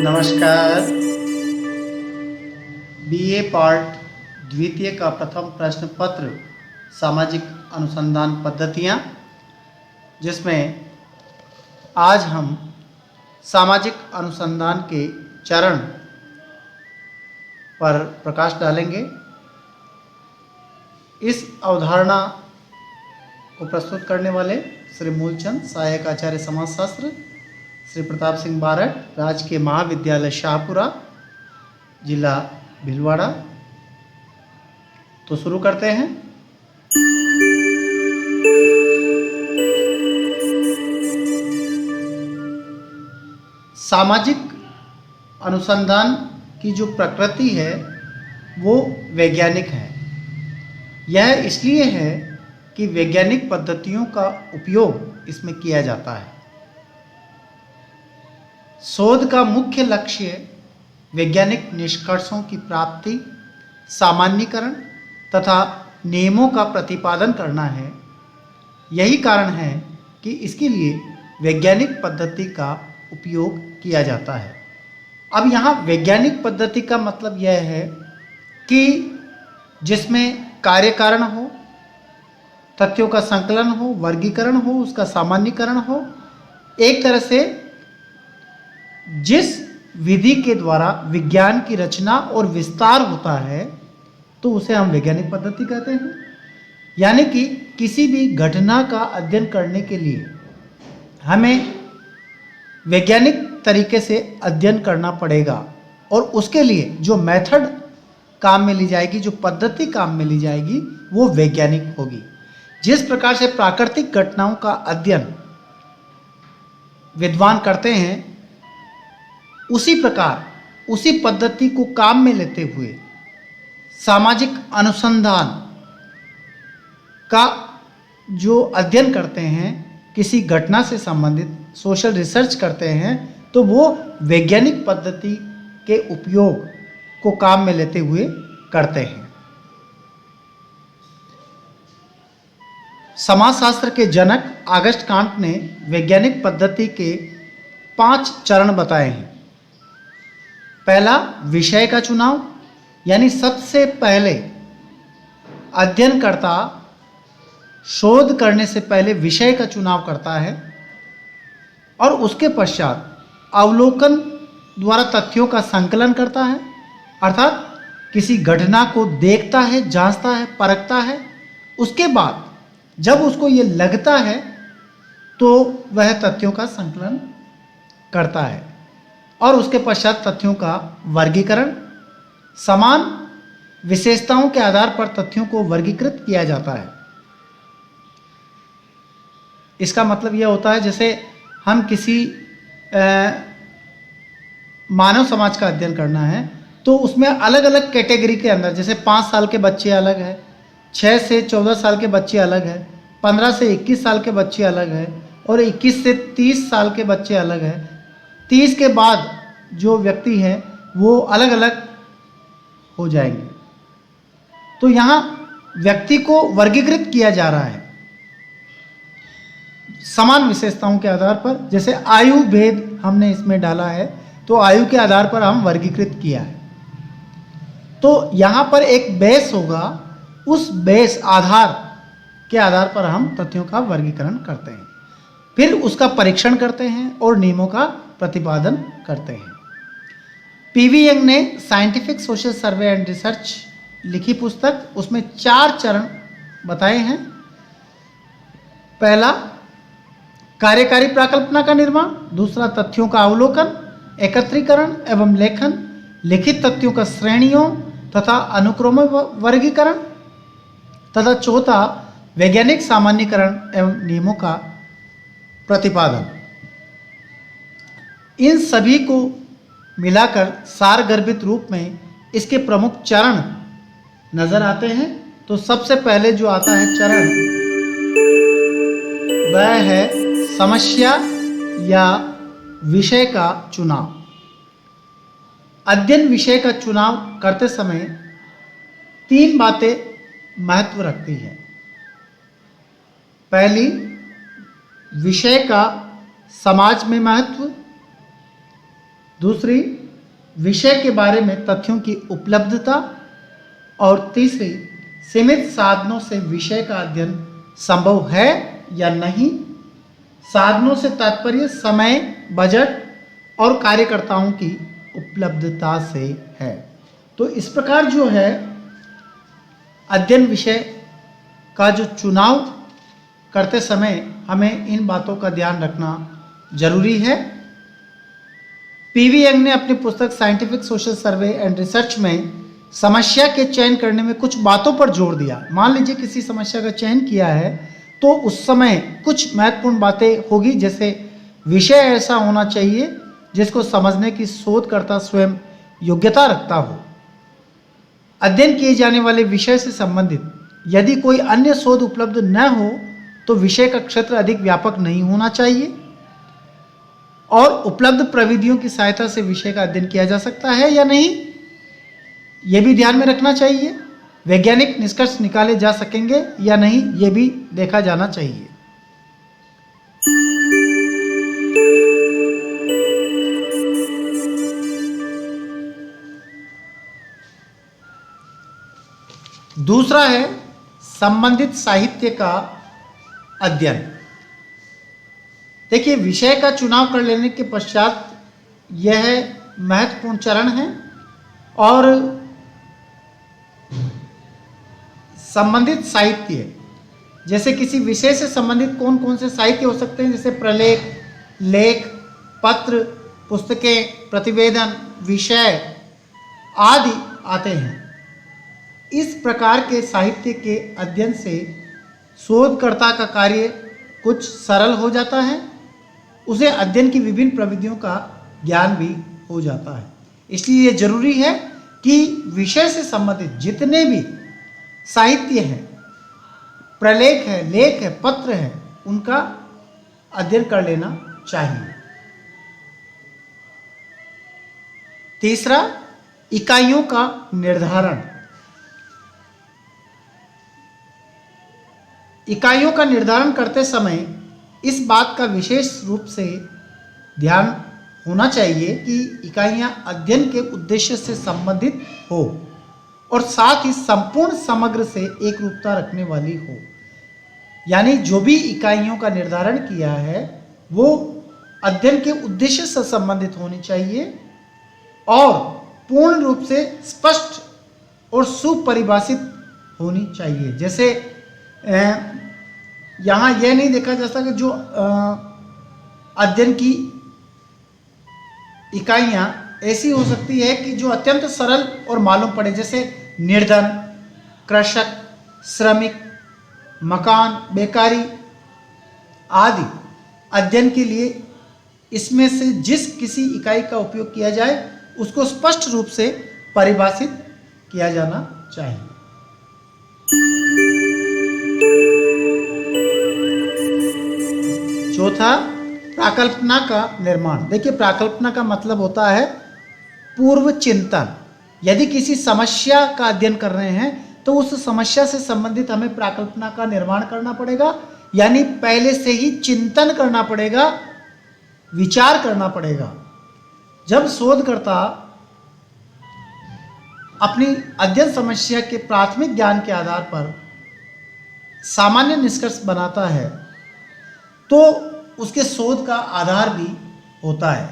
नमस्कार। BA part द्वितीय का प्रथम प्रश्न पत्र सामाजिक अनुसंधान पद्धतियाँ, जिसमें आज हम सामाजिक अनुसंधान के चरण पर प्रकाश डालेंगे। इस अवधारणा को प्रस्तुत करने वाले श्री मूलचंद, सहायक आचार्य समाजशास्त्र, श्री प्रताप सिंह बारट, राजकीय महाविद्यालय शाहपुरा, जिला भीलवाड़ा। तो शुरू करते हैं। सामाजिक अनुसंधान की जो प्रकृति है वो वैज्ञानिक है। यह इसलिए है कि वैज्ञानिक पद्धतियों का उपयोग इसमें किया जाता है। शोध का मुख्य लक्ष्य वैज्ञानिक निष्कर्षों की प्राप्ति, सामान्यीकरण तथा नियमों का प्रतिपादन करना है। यही कारण है कि इसके लिए वैज्ञानिक पद्धति का उपयोग किया जाता है। अब यहाँ वैज्ञानिक पद्धति का मतलब यह है कि जिसमें कार्य कारण हो, तथ्यों का संकलन हो, वर्गीकरण हो, उसका सामान्यीकरण हो। एक तरह से जिस विधि के द्वारा विज्ञान की रचना और विस्तार होता है तो उसे हम वैज्ञानिक पद्धति कहते हैं। यानी कि किसी भी घटना का अध्ययन करने के लिए हमें वैज्ञानिक तरीके से अध्ययन करना पड़ेगा और उसके लिए जो मेथड काम में ली जाएगी, जो पद्धति काम में ली जाएगी, वो वैज्ञानिक होगी। जिस प्रकार से प्राकृतिक घटनाओं का अध्ययन विद्वान करते हैं, उसी प्रकार उसी पद्धति को काम में लेते हुए सामाजिक अनुसंधान का जो अध्ययन करते हैं, किसी घटना से संबंधित सोशल रिसर्च करते हैं, तो वो वैज्ञानिक पद्धति के उपयोग को काम में लेते हुए करते हैं। समाजशास्त्र के जनक ऑगस्ट कांट ने वैज्ञानिक पद्धति के 5 चरण बताए हैं। पहला, विषय का चुनाव, यानी सबसे पहले अध्ययनकर्ता शोध करने से पहले विषय का चुनाव करता है और उसके पश्चात अवलोकन द्वारा तथ्यों का संकलन करता है, अर्थात किसी घटना को देखता है, जांचता है, परखता है। उसके बाद जब उसको ये लगता है तो वह तथ्यों का संकलन करता है और उसके पश्चात तथ्यों का वर्गीकरण। समान विशेषताओं के आधार पर तथ्यों को वर्गीकृत किया जाता है। इसका मतलब यह होता है, जैसे हम किसी मानव समाज का अध्ययन करना है तो उसमें अलग अलग कैटेगरी के अंदर, जैसे 5 साल के बच्चे अलग है, 6 से 14 साल के बच्चे अलग है, 15 से 21 साल के बच्चे अलग है और 21 से 30 साल के बच्चे अलग है। 30 के बाद जो व्यक्ति हैं वो अलग अलग हो जाएंगे। तो यहाँ व्यक्ति को वर्गीकृत किया जा रहा है समान विशेषताओं के आधार पर। जैसे आयु भेद हमने इसमें डाला है तो आयु के आधार पर हम वर्गीकृत किया है। तो यहाँ पर एक बेस होगा, उस बेस आधार के आधार पर हम तथ्यों का वर्गीकरण करते हैं, फिर उसका परीक्षण करते हैं और नियमों का प्रतिपादन करते हैं। पीवी यंग ने scientific social survey and research लिखी पुस्तक, उसमें 4 चरण बताए हैं। पहला, कार्यकारी प्राकल्पना का निर्माण। दूसरा, तथ्यों का अवलोकन, एकत्रीकरण एवं लेखन, लिखित तथ्यों का श्रेणियों तथा अनुक्रम वर्गीकरण तथा चौथा, वैज्ञानिक सामान्यीकरण एवं नियमों का प्रतिपादन। इन सभी को मिलाकर सारगर्भित रूप में इसके प्रमुख चरण नजर आते हैं। तो सबसे पहले जो आता है चरण, वह है समस्या या विषय का चुनाव। अध्ययन विषय का चुनाव करते समय 3 बातें महत्व रखती हैं। पहली, विषय का समाज में महत्व। दूसरी, विषय के बारे में तथ्यों की उपलब्धता, और तीसरी, सीमित साधनों से विषय का अध्ययन संभव है या नहीं। साधनों से तात्पर्य समय, बजट और कार्यकर्ताओं की उपलब्धता से है। तो इस प्रकार जो है अध्ययन विषय का जो चुनाव करते समय हमें इन बातों का ध्यान रखना जरूरी है। पीवी यंग ने अपनी पुस्तक scientific social survey and research में समस्या के चयन करने में कुछ बातों पर जोर दिया। मान लीजिए किसी समस्या का चयन किया है तो उस समय कुछ महत्वपूर्ण बातें होगी, जैसे विषय ऐसा होना चाहिए जिसको समझने की शोधकर्ता स्वयं योग्यता रखता हो। अध्ययन किए जाने वाले विषय से संबंधित यदि कोई अन्य शोध उपलब्ध न हो तो विषय का क्षेत्र अधिक व्यापक नहीं होना चाहिए, और उपलब्ध प्रविधियों की सहायता से विषय का अध्ययन किया जा सकता है या नहीं, यह भी ध्यान में रखना चाहिए। वैज्ञानिक निष्कर्ष निकाले जा सकेंगे या नहीं, यह भी देखा जाना चाहिए। दूसरा है संबंधित साहित्य का अध्ययन। देखिए, विषय का चुनाव कर लेने के पश्चात यह महत्वपूर्ण चरण है, और संबंधित साहित्य, जैसे किसी विषय से संबंधित कौन कौन से साहित्य हो सकते हैं, जैसे प्रलेख, लेख, पत्र, पुस्तकें, प्रतिवेदन, विषय आदि आते हैं। इस प्रकार के साहित्य के अध्ययन से शोधकर्ता का कार्य कुछ सरल हो जाता है, उसे अध्ययन की विभिन्न प्रविधियों का ज्ञान भी हो जाता है। इसलिए यह जरूरी है कि विषय से संबंधित जितने भी साहित्य है, प्रलेख है, लेख है, पत्र है, उनका अध्ययन कर लेना चाहिए। तीसरा, इकाइयों का निर्धारण। इकाइयों का निर्धारण करते समय इस बात का विशेष रूप से ध्यान होना चाहिए कि इकाइयां अध्ययन के उद्देश्य से संबंधित हो और साथ ही संपूर्ण समग्र से एक रूपता रखने वाली हो। यानी जो भी इकाइयों का निर्धारण किया है वो अध्ययन के उद्देश्य से संबंधित होनी चाहिए और पूर्ण रूप से स्पष्ट और सुपरिभाषित होनी चाहिए। जैसे यहाँ यह नहीं देखा जा सकता कि जो अध्ययन की इकाइयाँ ऐसी हो सकती है कि जो अत्यंत सरल और मालूम पड़े, जैसे निर्धन, कृषक, श्रमिक, मकान, बेकारी आदि। अध्ययन के लिए इसमें से जिस किसी इकाई का उपयोग किया जाए उसको स्पष्ट रूप से परिभाषित किया जाना चाहिए। चौथा, प्राकल्पना का निर्माण। देखिए, प्राकल्पना का मतलब होता है पूर्व चिंतन। यदि किसी समस्या का अध्ययन कर रहे हैं तो उस समस्या से संबंधित हमें प्राकल्पना का निर्माण करना पड़ेगा, यानी पहले से ही चिंतन करना पड़ेगा, विचार करना पड़ेगा। जब शोधकर्ता अपनी अध्ययन समस्या के प्राथमिक ज्ञान के आधार पर सामान्य निष्कर्ष बनाता है तो उसके शोध का आधार भी होता है,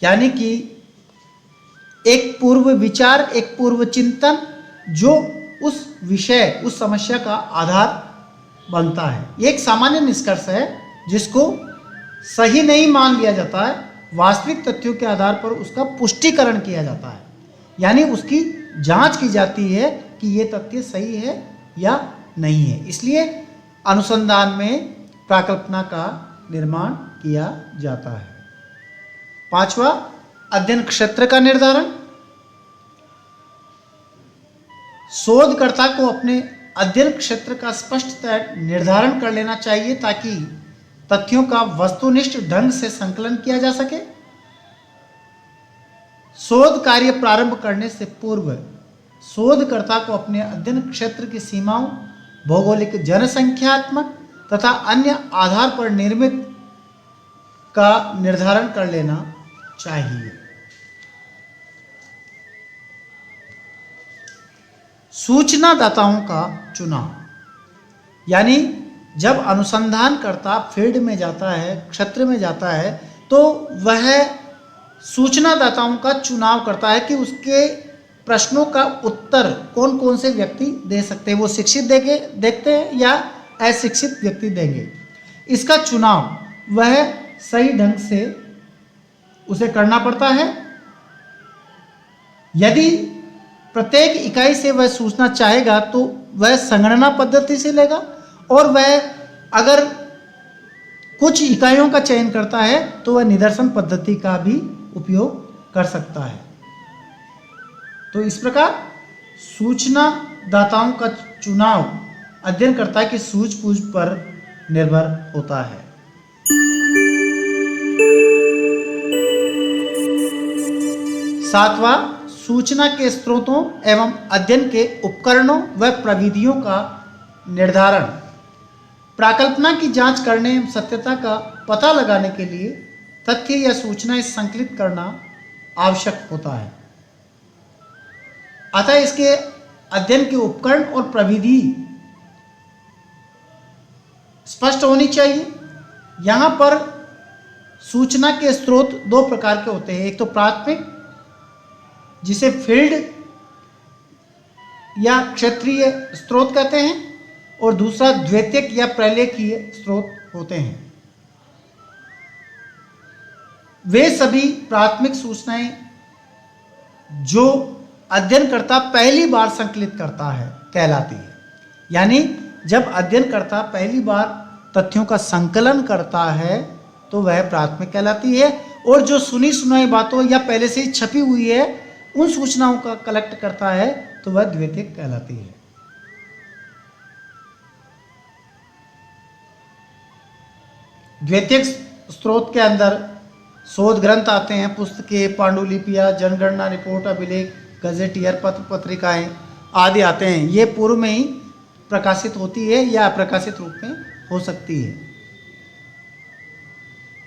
यानी कि एक पूर्व विचार, एक पूर्व चिंतन जो उस विषय, उस समस्या का आधार बनता है। ये एक सामान्य निष्कर्ष है जिसको सही नहीं मान लिया जाता है, वास्तविक तथ्यों के आधार पर उसका पुष्टिकरण किया जाता है, यानी उसकी जांच की जाती है कि ये तथ्य सही है या नहीं है। इसलिए अनुसंधान में प्राकल्पना का निर्माण किया जाता है। पांचवा, अध्ययन क्षेत्र का निर्धारण। शोधकर्ता को अपने अध्ययन क्षेत्र का स्पष्ट निर्धारण कर लेना चाहिए ताकि तथ्यों का वस्तुनिष्ठ ढंग से संकलन किया जा सके। शोध कार्य प्रारंभ करने से पूर्व शोधकर्ता को अपने अध्ययन क्षेत्र की सीमाओं, भौगोलिक, जनसंख्यात्मक तथा अन्य आधार पर निर्मित का निर्धारण कर लेना चाहिए। सूचनादाताओं का चुनाव, यानी जब अनुसंधानकर्ता फील्ड में जाता है, क्षेत्र में जाता है, तो वह सूचनादाताओं का चुनाव करता है कि उसके प्रश्नों का उत्तर कौन कौन से व्यक्ति दे सकते हैं। वो शिक्षित देखते हैं या अशिक्षित व्यक्ति देंगे। इसका चुनाव वह सही ढंग से उसे करना पड़ता है। यदि प्रत्येक इकाई से वह सूचना चाहेगा तो वह संगणना पद्धति से लेगा, और वह अगर कुछ इकाइयों का चयन करता है तो वह निदर्शन पद्धति का भी उपयोग कर सकता है। तो इस प्रकार सूचनादाताओं का चुनाव अध्ययन करता है कि सूझबूझ पर निर्भर होता है। सातवां, सूचना के स्रोतों एवं अध्ययन के उपकरणों व प्रविधियों का निर्धारण। प्राकल्पना की जांच करने एवं सत्यता का पता लगाने के लिए तथ्य या सूचनाएं संकलित करना आवश्यक होता है। अतः इसके अध्ययन के उपकरण और प्रविधि स्पष्ट होनी चाहिए। यहाँ पर सूचना के स्रोत दो प्रकार के होते हैं। एक तो प्राथमिक, जिसे फील्ड या क्षेत्रीय स्रोत कहते हैं, और दूसरा द्वितीयक या प्रलेखीय स्रोत होते हैं। वे सभी प्राथमिक सूचनाएं जो अध्ययनकर्ता पहली बार संकलित करता है कहलाती है। यानी जब अध्ययनकर्ता पहली बार तथ्यों का संकलन करता है तो वह प्राथमिक कहलाती है, और जो सुनी सुनाई बातों या पहले से ही छपी हुई है उन सूचनाओं का कलेक्ट करता है तो वह द्वितीयक कहलाती है। द्वितीयक स्रोत के अंदर शोध ग्रंथ आते हैं, पुस्तकें, पांडुलिपियां, जनगणना रिपोर्ट, अभिलेख, गजेटियर, पत्र पत्रिकाएं आदि आते हैं। ये पूर्व में ही प्रकाशित होती है या अप्रकाशित रूप में हो सकती है।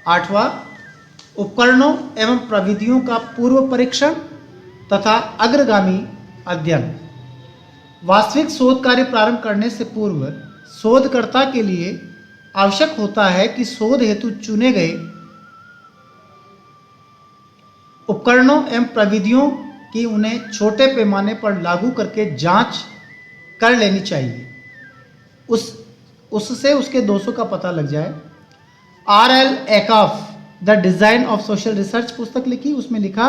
आठवां, उपकरणों एवं प्रविधियों का पूर्व परीक्षण तथा अग्रगामी अध्ययन। वास्तविक शोध कार्य प्रारंभ करने से पूर्व शोधकर्ता के लिए आवश्यक होता है कि शोध हेतु चुने गए उपकरणों एवं प्रविधियों की उन्हें छोटे पैमाने पर लागू करके जांच कर लेनी चाहिए, उससे उसके दोषों का पता लग जाए। R.L. Ackoff the design of social research पुस्तक लिखी, उसमें लिखा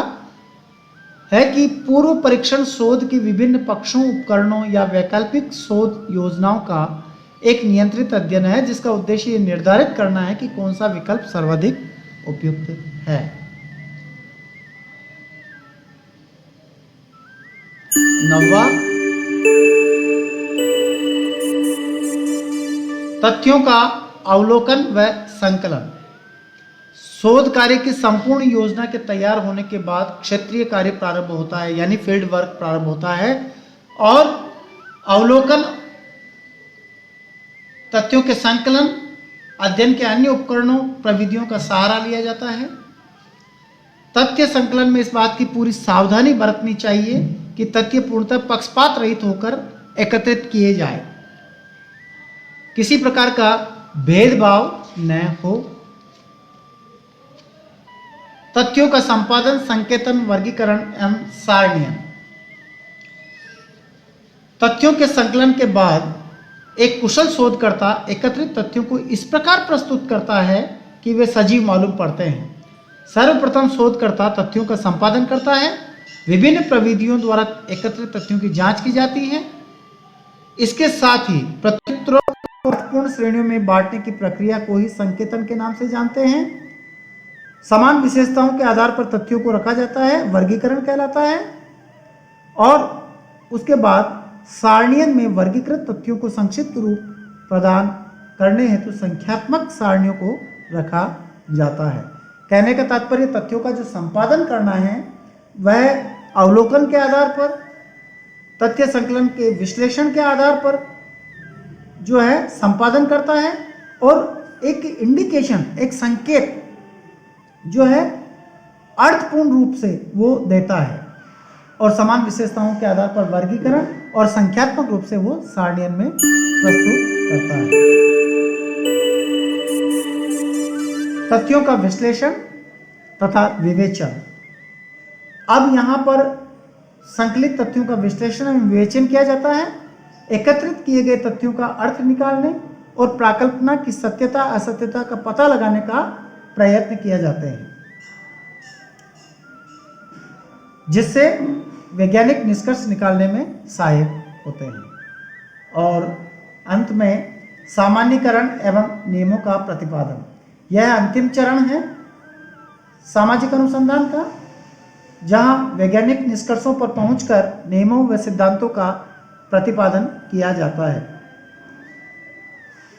है कि पूर्व परीक्षण शोध के विभिन्न पक्षों, उपकरणों या वैकल्पिक शोध योजनाओं का एक नियंत्रित अध्ययन है, जिसका उद्देश्य ये निर्धारित करना है कि कौन सा विकल्प सर्वाधिक उपयुक्त है। नौवां, तथ्यों का अवलोकन व संकलन। शोध कार्य की संपूर्ण योजना के तैयार होने के बाद क्षेत्रीय कार्य प्रारंभ होता है, यानी फील्ड वर्क प्रारंभ होता है, और अवलोकन, तथ्यों के संकलन, अध्ययन के अन्य उपकरणों, प्रविधियों का सहारा लिया जाता है। तथ्य संकलन में इस बात की पूरी सावधानी बरतनी चाहिए कि तथ्य पूर्णतः पक्षपात रहित होकर एकत्रित किए जाए, किसी प्रकार का भेदभाव न हो। तथ्यों का संपादन, संकेतन, वर्गीकरण एवं सारणीयन। तथ्यों के संकलन के बाद एक कुशल शोधकर्ता एकत्रित तथ्यों को इस प्रकार प्रस्तुत करता है कि वे सजीव मालूम पड़ते हैं। सर्वप्रथम शोधकर्ता तथ्यों का संपादन करता है। विभिन्न प्रविधियों द्वारा एकत्रित तथ्यों की जांच की जाती है। इसके साथ ही प्रत्युत्तरों को अर्थपूर्ण श्रेणियों में बांटने की प्रक्रिया को ही संकेतन के नाम से जानते हैं। समान विशेषताओं के आधार पर तथ्यों को रखा जाता है, वर्गीकरण कहलाता है। और उसके बाद सारणीयन में वर्गीकृत तथ्यों को संक्षिप्त रूप प्रदान करने हेतु संख्यात्मक सारणियों को रखा जाता है। कहने का तात्पर्य, तथ्यों का जो संपादन करना है वह अवलोकन के आधार पर, तथ्य संकलन के विश्लेषण के आधार पर जो है संपादन करता है, और एक इंडिकेशन, एक संकेत जो है अर्थपूर्ण रूप से वो देता है और समान विशेषताओं के आधार पर वर्गीकरण और संख्यात्मक रूप से वो सारणियन में प्रस्तुत करता है। तथ्यों का विश्लेषण तथा विवेचन। अब यहाँ पर संकलित तथ्यों का विश्लेषण एवं विवेचन किया जाता है। एकत्रित किए गए तथ्यों का अर्थ निकालने और प्राकल्पना की सत्यता असत्यता का पता लगाने का प्रयत्न किया जाते हैं, जिससे वैज्ञानिक निष्कर्ष निकालने में सहायक होते हैं। और अंत में सामान्यीकरण एवं नियमों का प्रतिपादन। यह अंतिम चरण है सामाजिक अनुसंधान का, जहां वैज्ञानिक निष्कर्षों पर पहुंचकर नियमों व सिद्धांतों का प्रतिपादन किया जाता है।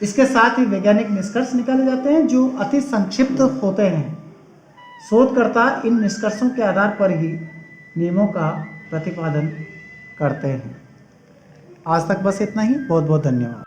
इसके साथ ही वैज्ञानिक निष्कर्ष निकाले जाते हैं जो अति संक्षिप्त होते हैं। शोधकर्ता इन निष्कर्षों के आधार पर ही नियमों का प्रतिपादन करते हैं। आज तक बस इतना ही। बहुत बहुत धन्यवाद।